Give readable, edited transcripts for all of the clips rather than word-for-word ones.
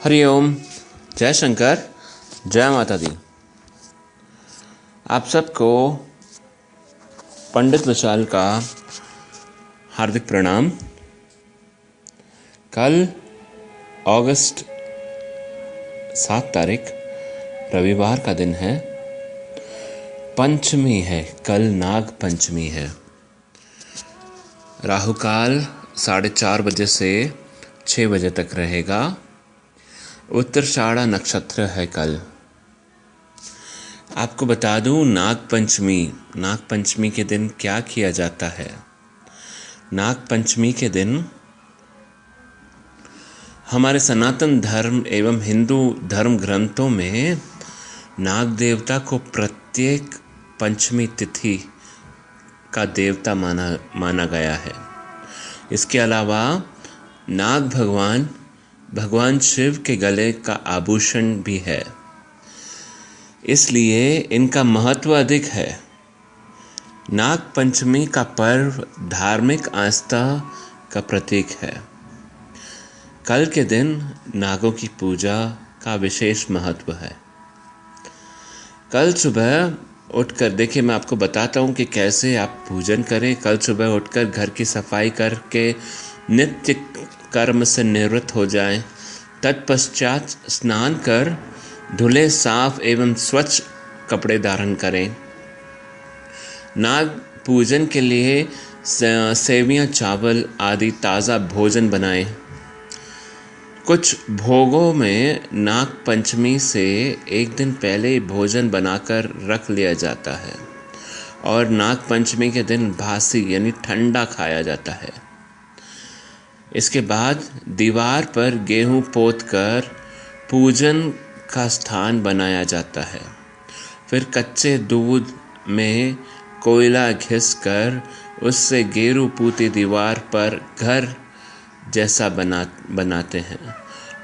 हरिओम, जय शंकर, जय माता दी। आप सबको पंडित विशाल का हार्दिक प्रणाम। कल अगस्त 7 तारीख रविवार का दिन है। पंचमी है, कल नाग पंचमी है। राहु काल 4:30 बजे से 6 बजे तक रहेगा। उत्तराषाढ़ नक्षत्र है कल। आपको बता दूं, नाग पंचमी के दिन क्या किया जाता है। नाग पंचमी के दिन हमारे सनातन धर्म एवं हिंदू धर्म ग्रंथों में नाग देवता को प्रत्येक पंचमी तिथि का देवता माना गया है। इसके अलावा नाग भगवान शिव के गले का आभूषण भी है, इसलिए इनका महत्व अधिक है। नाग पंचमी का पर्व धार्मिक आस्था का प्रतीक है। कल के दिन नागों की पूजा का विशेष महत्व है। कल सुबह उठकर देखिए, मैं आपको बताता हूँ कि कैसे आप पूजन करें। कल सुबह उठकर घर की सफाई करके नित्य कर्म से निवृत्त हो जाएं। तत्पश्चात स्नान कर धुले साफ एवं स्वच्छ कपड़े धारण करें। नाग पूजन के लिए सेवियां, चावल आदि ताज़ा भोजन बनाएं। कुछ भोगों में नाग पंचमी से एक दिन पहले भोजन बनाकर रख लिया जाता है और नाग पंचमी के दिन बासी यानी ठंडा खाया जाता है। इसके बाद दीवार पर गेहूं पोतकर पूजन का स्थान बनाया जाता है। फिर कच्चे दूध में कोयला घिसकर उससे गेरू पूती दीवार पर घर जैसा बनाते हैं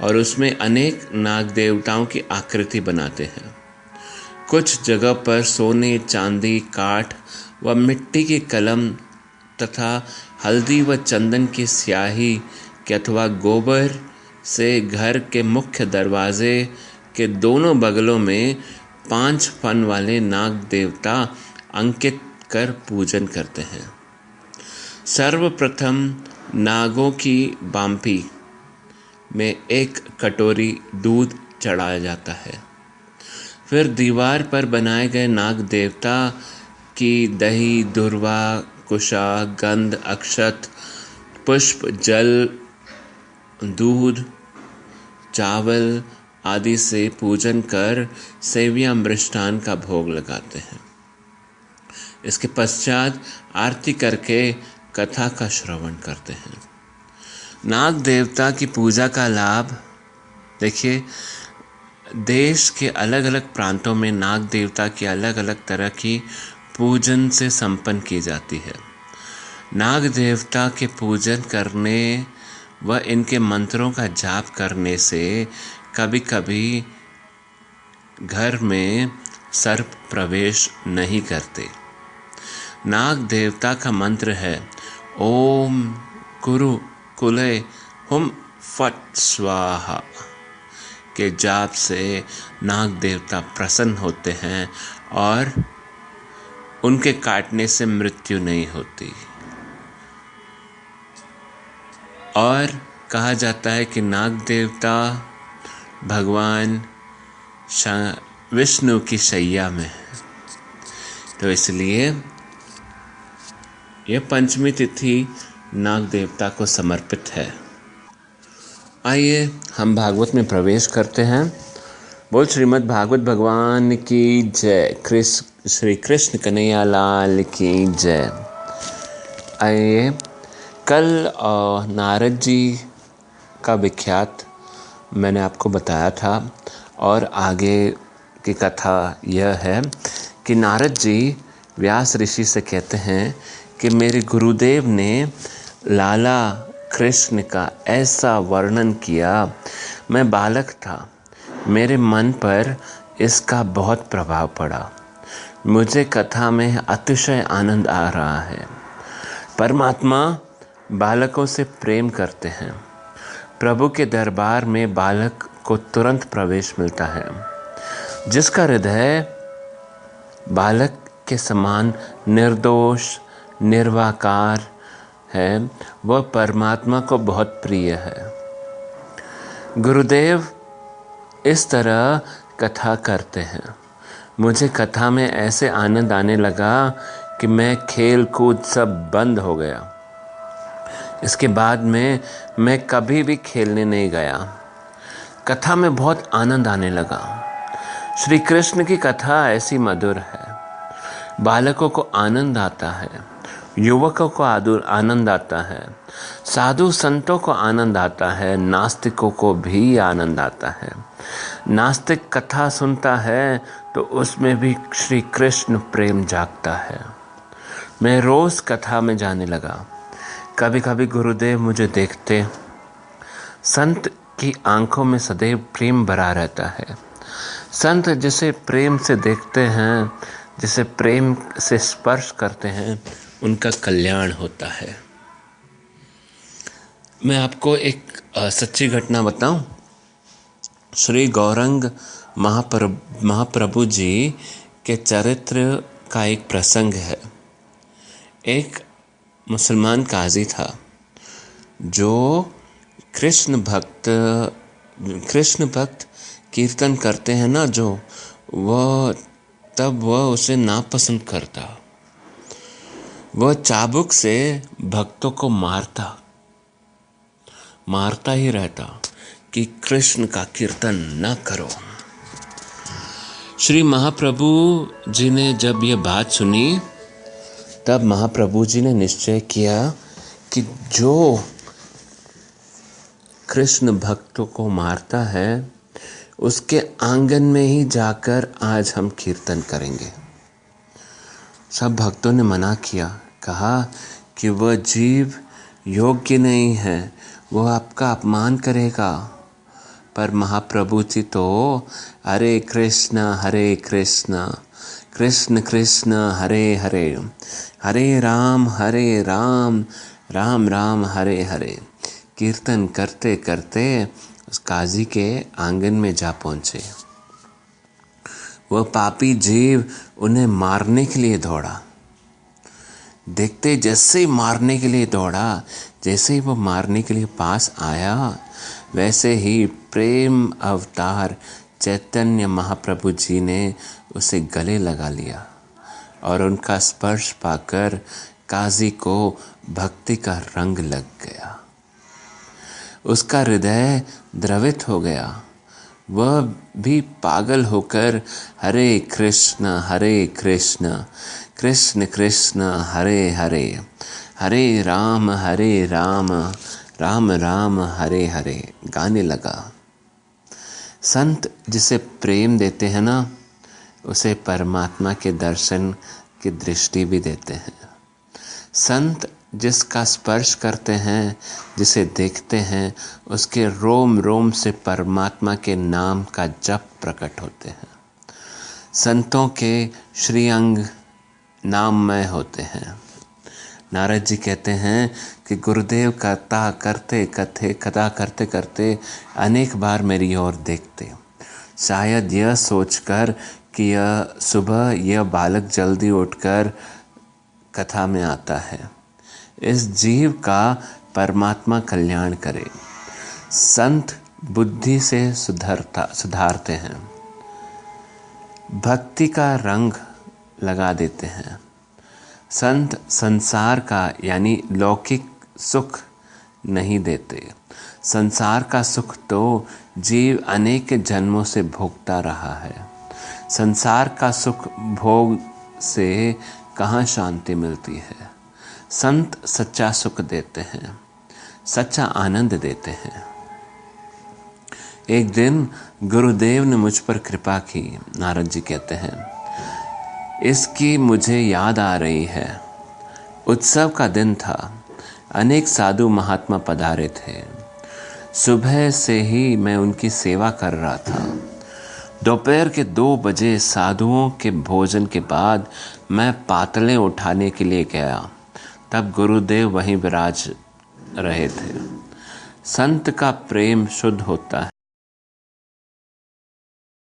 और उसमें अनेक नाग देवताओं की आकृति बनाते हैं। कुछ जगह पर सोने, चांदी, काठ व मिट्टी की कलम तथा हल्दी व चंदन की स्याही के अथवा गोबर से घर के मुख्य दरवाजे के दोनों बगलों में 5 फन वाले नाग देवता अंकित कर पूजन करते हैं। सर्वप्रथम नागों की बाम्पी में 1 कटोरी दूध चढ़ाया जाता है। फिर दीवार पर बनाए गए नाग देवता की दही, दुर्वा, कुशा, गंध, अक्षत, पुष्प, जल, दूध, चावल आदि से पूजन कर सेवियां मृष्टान का भोग लगाते हैं। इसके पश्चात आरती करके कथा का श्रवण करते हैं। नाग देवता की पूजा का लाभ देखिए, देश के अलग अलग प्रांतों में नाग देवता की अलग अलग तरह की पूजन से संपन्न की जाती है। नाग देवता के पूजन करने व इनके मंत्रों का जाप करने से कभी कभी घर में सर्प प्रवेश नहीं करते। नाग देवता का मंत्र है ओम कुरु कुले हुम फट स्वाहा के जाप से नाग देवता प्रसन्न होते हैं और उनके काटने से मृत्यु नहीं होती। और कहा जाता है कि नाग देवता भगवान विष्णु की शैया में है, तो इसलिए यह पंचमी तिथि नाग देवता को समर्पित है। आइए हम भागवत में प्रवेश करते हैं। बोल श्रीमद् भागवत भगवान की जय, श्री कृष्ण कन्हैया लाल की जय। आइए, कल नारद जी का विख्यात मैंने आपको बताया था और आगे की कथा यह है कि नारद जी व्यास ऋषि से कहते हैं कि मेरे गुरुदेव ने लाला कृष्ण का ऐसा वर्णन किया। मैं बालक था, मेरे मन पर इसका बहुत प्रभाव पड़ा। मुझे कथा में अतिशय आनंद आ रहा है। परमात्मा बालकों से प्रेम करते हैं। प्रभु के दरबार में बालक को तुरंत प्रवेश मिलता है। जिसका हृदय बालक के समान निर्दोष निर्वाकार है, वह परमात्मा को बहुत प्रिय है। गुरुदेव इस तरह कथा करते हैं। मुझे कथा में ऐसे आनंद आने लगा कि मैं खेल कूद सब बंद हो गया। इसके बाद में मैं कभी भी खेलने नहीं गया। कथा में बहुत आनंद आने लगा। श्री कृष्ण की कथा ऐसी मधुर है, बालकों को आनंद आता है, युवकों को आनंद आता है, साधु संतों को आनंद आता है, नास्तिकों को भी आनंद आता है। नास्तिक कथा सुनता है तो उसमें भी श्री कृष्ण प्रेम जागता है। मैं रोज कथा में जाने लगा। कभी कभी गुरुदेव मुझे देखते। संत की आंखों में सदैव प्रेम भरा रहता है। संत जिसे प्रेम से देखते हैं, जिसे प्रेम से स्पर्श करते हैं, उनका कल्याण होता है। मैं आपको एक सच्ची घटना बताऊं। श्री गौरंग महाप्रभु जी के चरित्र का एक प्रसंग है। एक मुसलमान काजी था जो कृष्ण भक्त कीर्तन करते हैं ना, जो वह उसे नापसंद करता। वह चाबुक से भक्तों को मारता ही रहता कि कृष्ण का कीर्तन न करो। श्री महाप्रभु जी ने जब यह बात सुनी, तब महाप्रभु जी ने निश्चय किया कि जो कृष्ण भक्तों को मारता है, उसके आंगन में ही जाकर आज हम कीर्तन करेंगे। सब भक्तों ने मना किया, कहा कि वह जीव योग्य नहीं है, वह आपका अपमान करेगा। पर महाप्रभु जी तो हरे कृष्ण कृष्ण कृष्ण हरे हरे, हरे राम राम राम हरे हरे कीर्तन करते करते उस काजी के आंगन में जा पहुंचे। वह पापी जीव उन्हें मारने के लिए दौड़ा। देखते जैसे ही मारने के लिए दौड़ा, जैसे ही वो मारने के लिए पास आया, वैसे ही प्रेम अवतार चैतन्य महाप्रभु जी ने उसे गले लगा लिया और उनका स्पर्श पाकर काजी को भक्ति का रंग लग गया। उसका हृदय द्रवित हो गया। वह भी पागल होकर हरे कृष्ण कृष्ण कृष्ण हरे हरे, हरे राम राम राम हरे हरे गाने लगा। संत जिसे प्रेम देते हैं ना, उसे परमात्मा के दर्शन की दृष्टि भी देते हैं। संत जिसका स्पर्श करते हैं, जिसे देखते हैं, उसके रोम रोम से परमात्मा के नाम का जप प्रकट होते हैं। संतों के श्रीअंग नाममय होते हैं। नारद जी कहते हैं कि गुरुदेव कथा करते करते अनेक बार मेरी ओर देखते, शायद यह सोचकर कि यह सुबह यह बालक जल्दी उठकर कथा में आता है, इस जीव का परमात्मा कल्याण करे। संत बुद्धि से सुधारते हैं, भक्ति का रंग लगा देते हैं। संत संसार का यानी लौकिक सुख नहीं देते। संसार का सुख तो जीव अनेक जन्मों से भोगता रहा है। संसार का सुख भोग से कहाँ शांति मिलती है। संत सच्चा सुख देते हैं, सच्चा आनंद देते हैं। एक दिन गुरुदेव ने मुझ पर कृपा की। नारद जी कहते हैं, इसकी मुझे याद आ रही है। उत्सव का दिन था। अनेक साधु महात्मा पधारे थे। सुबह से ही मैं उनकी सेवा कर रहा था। दोपहर के 2 बजे साधुओं के भोजन के बाद मैं पातलें उठाने के लिए गया। तब गुरुदेव वहीं विराज रहे थे। संत का प्रेम शुद्ध होता है।